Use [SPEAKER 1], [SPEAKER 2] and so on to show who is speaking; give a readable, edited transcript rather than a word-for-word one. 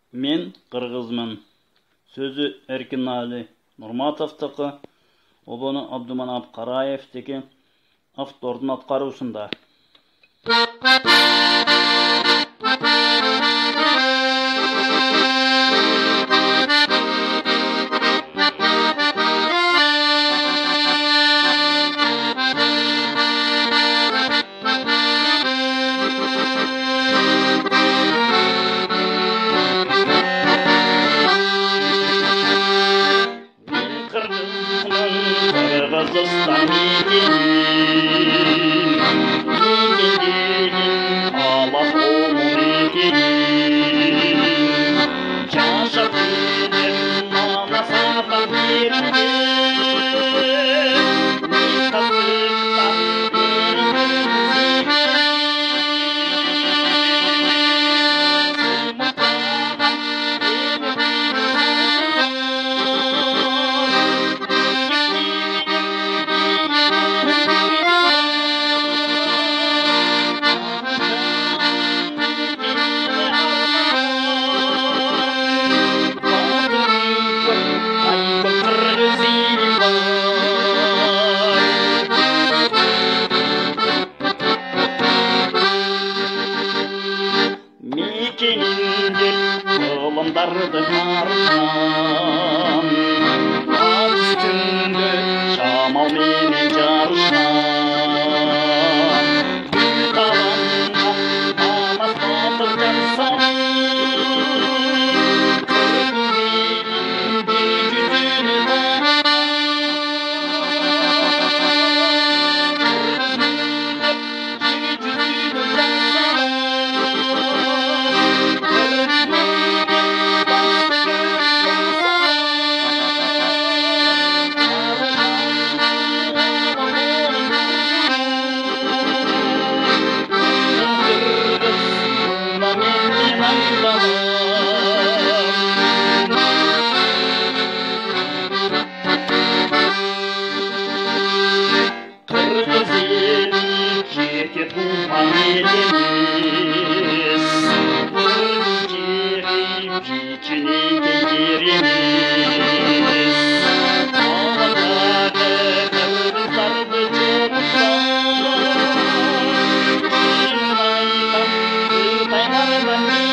[SPEAKER 1] Мен қырғызмын. Сөзі Эркинали Нұрматовтықы, обоны Абдуманап Қараевтеке автордың атқарусында. Қырғызстан мекенін, алаш ұлы мекенін, жашап жүрген ана саған жерінде, мекенінде ғылымдарды қарышқан, ат үстінде шамалменен жарышқан, гүл табанға намаз батыр жарсан, қырғыз елінде жүзіне Қырғыз елі жеке туған ел емес, бір жерім жеченеге ер емес. Қаладағы қырғыздарды жұртсан, мен айтам, қытайлардан